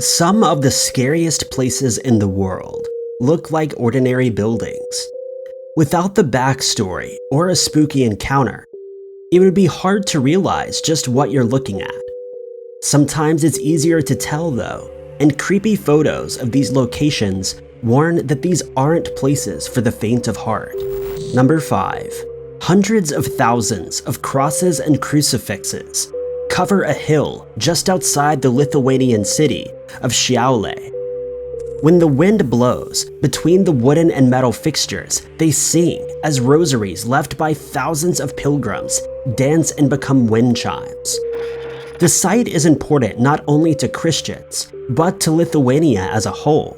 Some of the scariest places in the world look like ordinary buildings. Without the backstory or a spooky encounter, it would be hard to realize just what you're looking at. Sometimes it's easier to tell though, and creepy photos of these locations warn that these aren't places for the faint of heart. Number 5. Hundreds of thousands of crosses and crucifixes cover a hill just outside the Lithuanian city of Šiauliai. When the wind blows between the wooden and metal fixtures, they sing as rosaries left by thousands of pilgrims dance and become wind chimes. The site is important not only to Christians, but to Lithuania as a whole,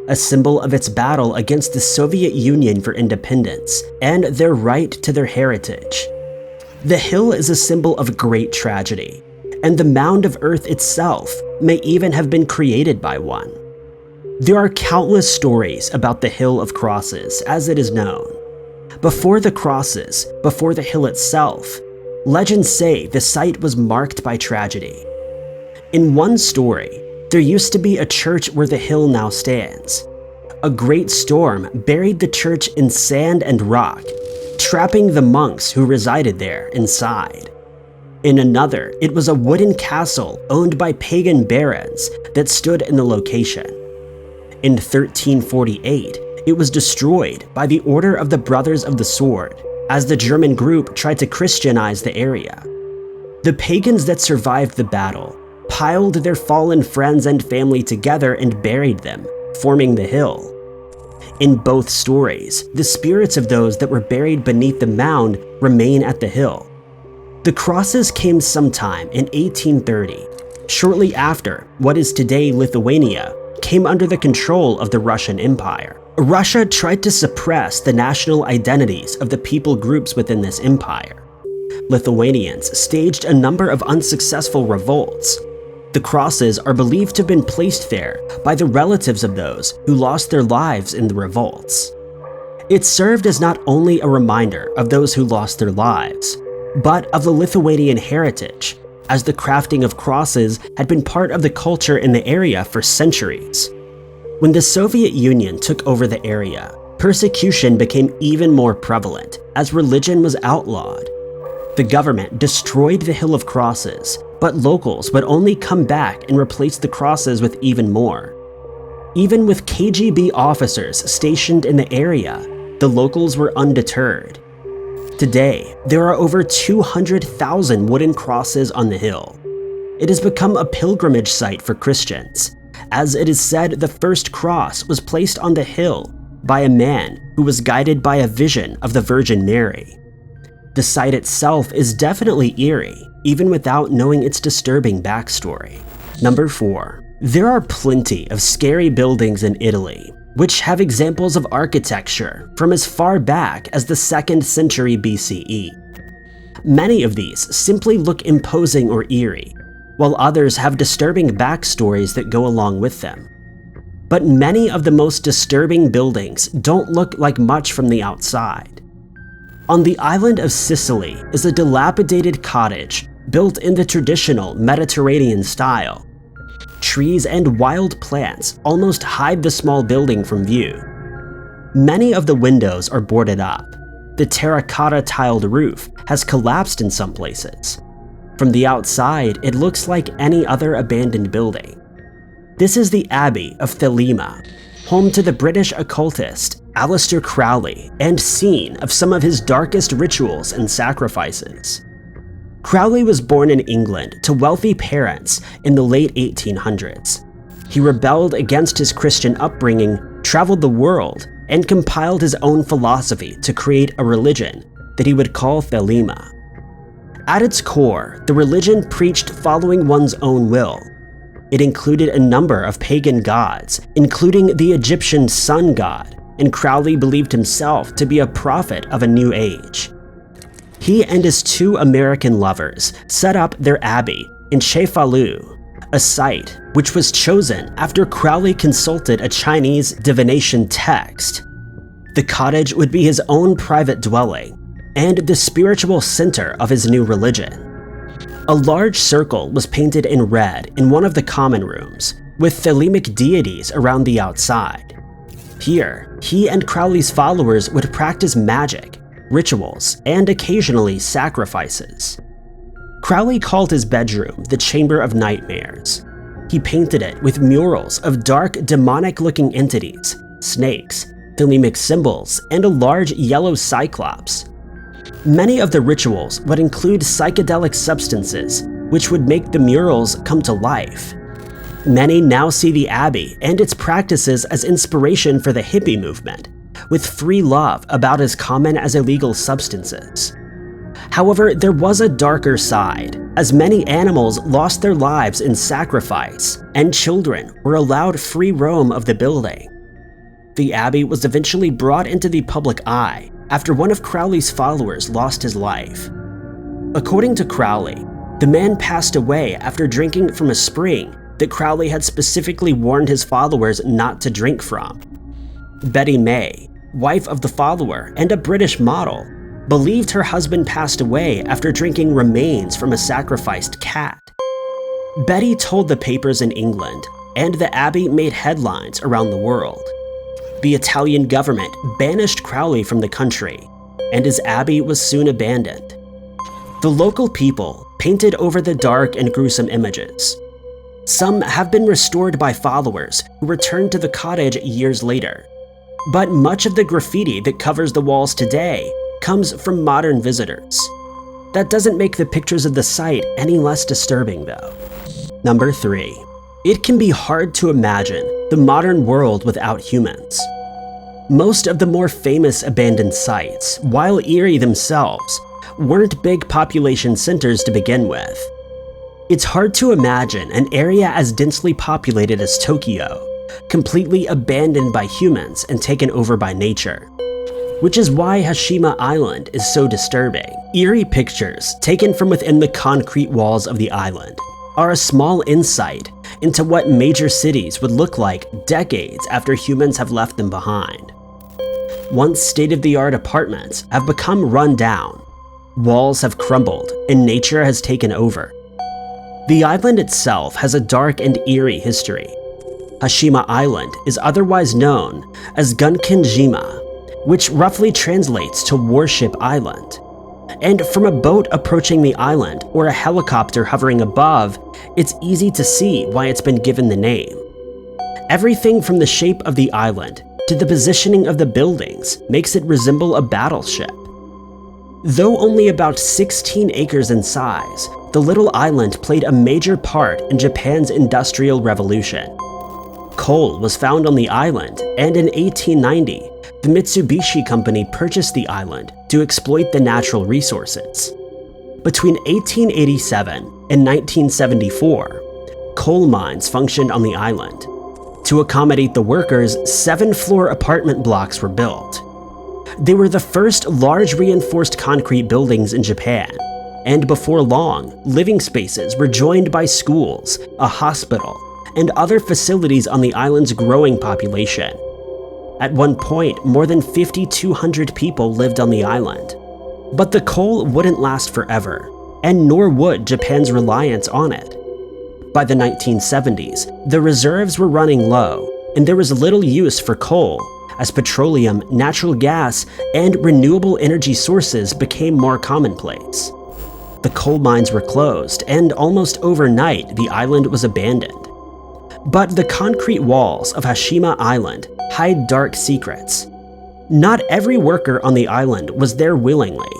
a symbol of its battle against the Soviet Union for independence and their right to their heritage. The hill is a symbol of great tragedy, and the mound of earth itself may even have been created by one. There are countless stories about the Hill of Crosses, as it is known. Before the crosses, before the hill itself, legends say the site was marked by tragedy. In one story, there used to be a church where the hill now stands. A great storm buried the church in sand and rock, trapping the monks who resided there inside. In another, it was a wooden castle owned by pagan barons that stood in the location. In 1348, it was destroyed by the Order of the Brothers of the Sword, as the German group tried to Christianize the area. The pagans that survived the battle piled their fallen friends and family together and buried them, forming the hill. In both stories, the spirits of those that were buried beneath the mound remain at the hill. The crosses came sometime in 1830, shortly after what is today Lithuania came under the control of the Russian Empire. Russia tried to suppress the national identities of the people groups within this empire. Lithuanians staged a number of unsuccessful revolts. The crosses are believed to have been placed there by the relatives of those who lost their lives in the revolts. It served as not only a reminder of those who lost their lives, but of the Lithuanian heritage, as the crafting of crosses had been part of the culture in the area for centuries. When the Soviet Union took over the area, persecution became even more prevalent as religion was outlawed. The government destroyed the Hill of Crosses, but locals would only come back and replace the crosses with even more. Even with KGB officers stationed in the area, the locals were undeterred. Today, there are over 200,000 wooden crosses on the hill. It has become a pilgrimage site for Christians, as it is said the first cross was placed on the hill by a man who was guided by a vision of the Virgin Mary. The site itself is definitely eerie, even without knowing its disturbing backstory. Number 4. There are plenty of scary buildings in Italy, which have examples of architecture from as far back as the 2nd century BCE. Many of these simply look imposing or eerie, while others have disturbing backstories that go along with them. But many of the most disturbing buildings don't look like much from the outside. On the island of Sicily is a dilapidated cottage built in the traditional Mediterranean style. Trees and wild plants almost hide the small building from view. Many of the windows are boarded up. The terracotta tiled roof has collapsed in some places. From the outside, it looks like any other abandoned building. This is the Abbey of Thelema, home to the British occultist Aleister Crowley and scene of some of his darkest rituals and sacrifices. Crowley was born in England to wealthy parents in the late 1800s. He rebelled against his Christian upbringing, traveled the world, and compiled his own philosophy to create a religion that he would call Thelema. At its core, the religion preached following one's own will. It included a number of pagan gods, including the Egyptian sun god, and Crowley believed himself to be a prophet of a new age. He and his 2 American lovers set up their abbey in Cefalù, a site which was chosen after Crowley consulted a Chinese divination text. The cottage would be his own private dwelling and the spiritual center of his new religion. A large circle was painted in red in one of the common rooms, with thelemic deities around the outside. Here, he and Crowley's followers would practice magic, rituals, and occasionally sacrifices. Crowley called his bedroom the Chamber of Nightmares. He painted it with murals of dark, demonic-looking entities, snakes, thelemic symbols, and a large yellow cyclops. Many of the rituals would include psychedelic substances, which would make the murals come to life. Many now see the Abbey and its practices as inspiration for the hippie movement, with free love about as common as illegal substances. However, there was a darker side, as many animals lost their lives in sacrifice, and children were allowed free roam of the building. The Abbey was eventually brought into the public eye after one of Crowley's followers lost his life. According to Crowley, the man passed away after drinking from a spring that Crowley had specifically warned his followers not to drink from. Betty May, wife of the follower and a British model, believed her husband passed away after drinking remains from a sacrificed cat. Betty told the papers in England, and the Abbey made headlines around the world. The Italian government banished Crowley from the country, and his Abbey was soon abandoned. The local people painted over the dark and gruesome images. Some have been restored by followers who returned to the cottage years later. But much of the graffiti that covers the walls today comes from modern visitors. That doesn't make the pictures of the site any less disturbing, though. Number 3. It can be hard to imagine the modern world without humans. Most of the more famous abandoned sites, while eerie themselves, weren't big population centers to begin with. It's hard to imagine an area as densely populated as Tokyo, completely abandoned by humans and taken over by nature. Which is why Hashima Island is so disturbing. Eerie pictures taken from within the concrete walls of the island are a small insight into what major cities would look like decades after humans have left them behind. Once state-of-the-art apartments have become run down, walls have crumbled, and nature has taken over. The island itself has a dark and eerie history. Hashima Island is otherwise known as Gunkenjima, which roughly translates to Warship Island. And from a boat approaching the island or a helicopter hovering above, it's easy to see why it's been given the name. Everything from the shape of the island to the positioning of the buildings makes it resemble a battleship. Though only about 16 acres in size, the little island played a major part in Japan's Industrial Revolution. Coal was found on the island, and in 1890, the Mitsubishi Company purchased the island to exploit the natural resources. Between 1887 and 1974, coal mines functioned on the island. To accommodate the workers, 7-floor apartment blocks were built. They were the first large reinforced concrete buildings in Japan, and before long, living spaces were joined by schools, a hospital, and other facilities on the island's growing population. At one point, more than 5,200 people lived on the island. But the coal wouldn't last forever, and nor would Japan's reliance on it. By the 1970s, the reserves were running low, and there was little use for coal, as petroleum, natural gas, and renewable energy sources became more commonplace. The coal mines were closed, and almost overnight, the island was abandoned. But the concrete walls of Hashima Island hide dark secrets. Not every worker on the island was there willingly.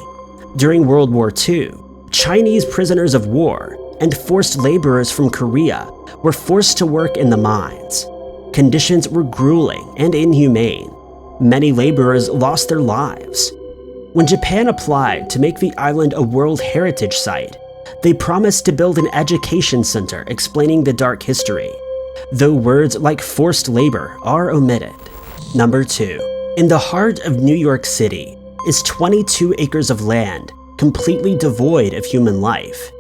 During World War II, Chinese prisoners of war and forced laborers from Korea were forced to work in the mines. Conditions were grueling and inhumane. Many laborers lost their lives. When Japan applied to make the island a World Heritage Site, they promised to build an education center explaining the dark history, though words like forced labor are omitted. Number 2. In the heart of New York City is 22 acres of land completely devoid of human life.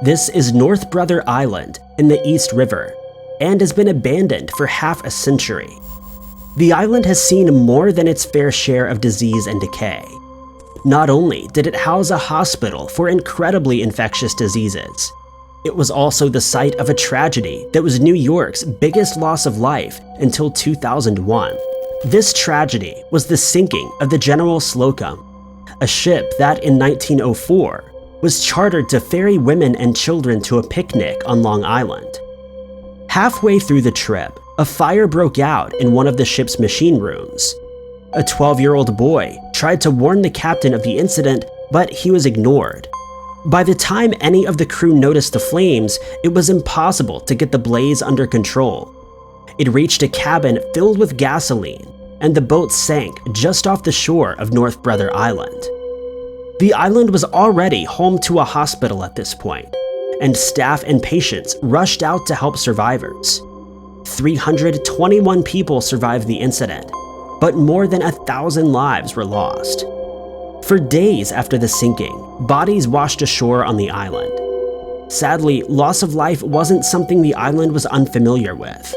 This is North Brother Island in the East River and has been abandoned for half a century. The island has seen more than its fair share of disease and decay. Not only did it house a hospital for incredibly infectious diseases, It was also the site of a tragedy that was New York's biggest loss of life until 2001. This tragedy was the sinking of the General Slocum, a ship that in 1904 was chartered to ferry women and children to a picnic on Long Island. Halfway through the trip, a fire broke out in one of the ship's machine rooms. A 12-year-old boy tried to warn the captain of the incident, but he was ignored. By the time any of the crew noticed the flames, it was impossible to get the blaze under control. It reached a cabin filled with gasoline, and the boat sank just off the shore of North Brother Island. The island was already home to a hospital at this point, and staff and patients rushed out to help survivors. 321 people survived the incident, but more than 1,000 lives were lost. For days after the sinking, bodies washed ashore on the island. Sadly, loss of life wasn't something the island was unfamiliar with.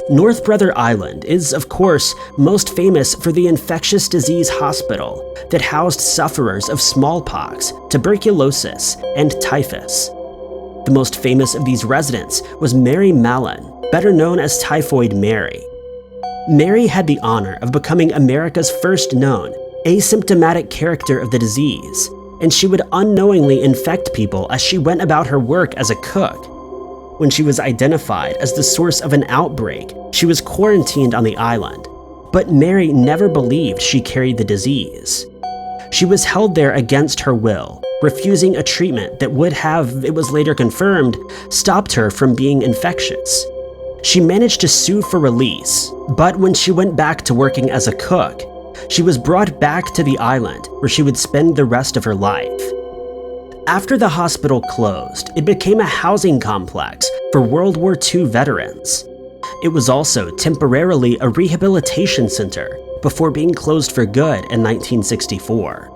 North Brother Island is, of course, most famous for the infectious disease hospital that housed sufferers of smallpox, tuberculosis, and typhus. The most famous of these residents was Mary Mallon, better known as Typhoid Mary. Mary had the honor of becoming America's first known asymptomatic character of the disease, and she would unknowingly infect people as she went about her work as a cook. When she was identified as the source of an outbreak, she was quarantined on the island, but Mary never believed she carried the disease. She was held there against her will, refusing a treatment that would have, it was later confirmed, stopped her from being infectious. She managed to sue for release, but when she went back to working as a cook, she was brought back to the island where she would spend the rest of her life. After the hospital closed, it became a housing complex for World War II veterans. It was also temporarily a rehabilitation center before being closed for good in 1964.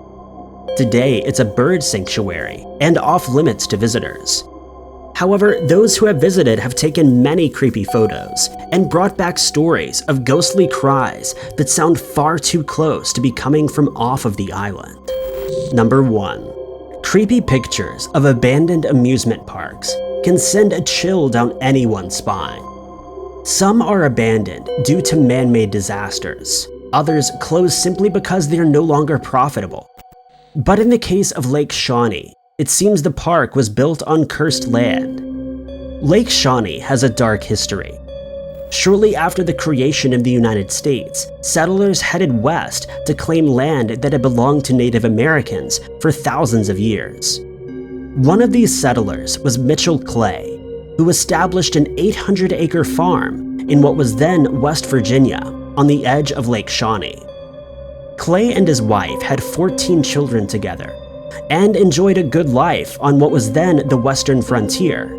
Today, it's a bird sanctuary and off-limits to visitors. However, those who have visited have taken many creepy photos and brought back stories of ghostly cries that sound far too close to be coming from off of the island. Number 1. Creepy pictures of abandoned amusement parks can send a chill down anyone's spine. Some are abandoned due to man-made disasters. Others close simply because they are no longer profitable. But in the case of Lake Shawnee, it seems the park was built on cursed land. Lake Shawnee has a dark history. Shortly after the creation of the United States, settlers headed west to claim land that had belonged to Native Americans for thousands of years. One of these settlers was Mitchell Clay, who established an 800-acre farm in what was then West Virginia, on the edge of Lake Shawnee. Clay and his wife had 14 children together, and enjoyed a good life on what was then the western frontier.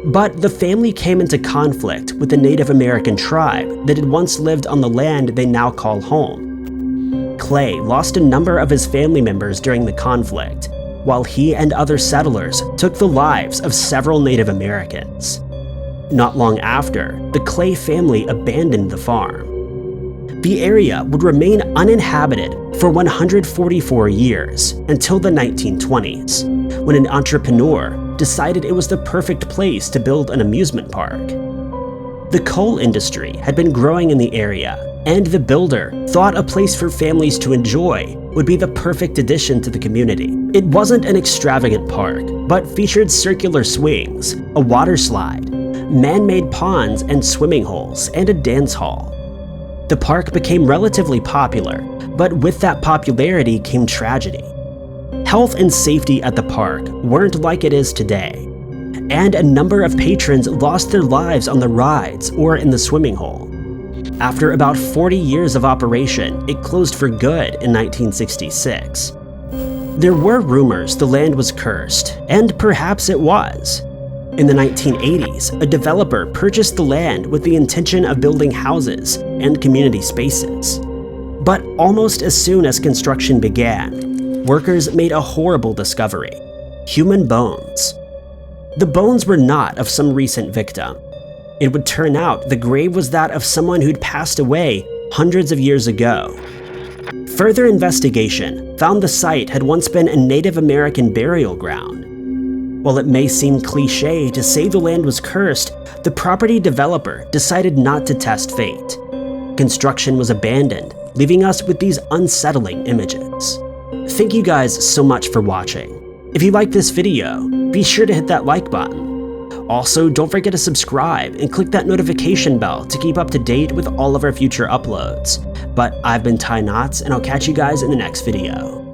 But the family came into conflict with the Native American tribe that had once lived on the land they now call home. Clay lost a number of his family members during the conflict, while he and other settlers took the lives of several Native Americans. Not long after, the Clay family abandoned the farm. The area would remain uninhabited for 144 years until the 1920s, when an entrepreneur decided it was the perfect place to build an amusement park. The coal industry had been growing in the area, and the builder thought a place for families to enjoy would be the perfect addition to the community. It wasn't an extravagant park, but featured circular swings, a water slide, man-made ponds and swimming holes, and a dance hall. The park became relatively popular, but with that popularity came tragedy. Health and safety at the park weren't like it is today, and a number of patrons lost their lives on the rides or in the swimming hole. After about 40 years of operation, it closed for good in 1966. There were rumors the land was cursed, and perhaps it was. In the 1980s, a developer purchased the land with the intention of building houses and community spaces. But almost as soon as construction began, workers made a horrible discovery: human bones. The bones were not of some recent victim. It would turn out the grave was that of someone who'd passed away hundreds of years ago. Further investigation found the site had once been a Native American burial ground. While it may seem cliche to say the land was cursed, the property developer decided not to test fate. Construction was abandoned, leaving us with these unsettling images. Thank you guys so much for watching. If you liked this video, be sure to hit that like button. Also, don't forget to subscribe and click that notification bell to keep up to date with all of our future uploads. But I've been Ty Knotts, and I'll catch you guys in the next video.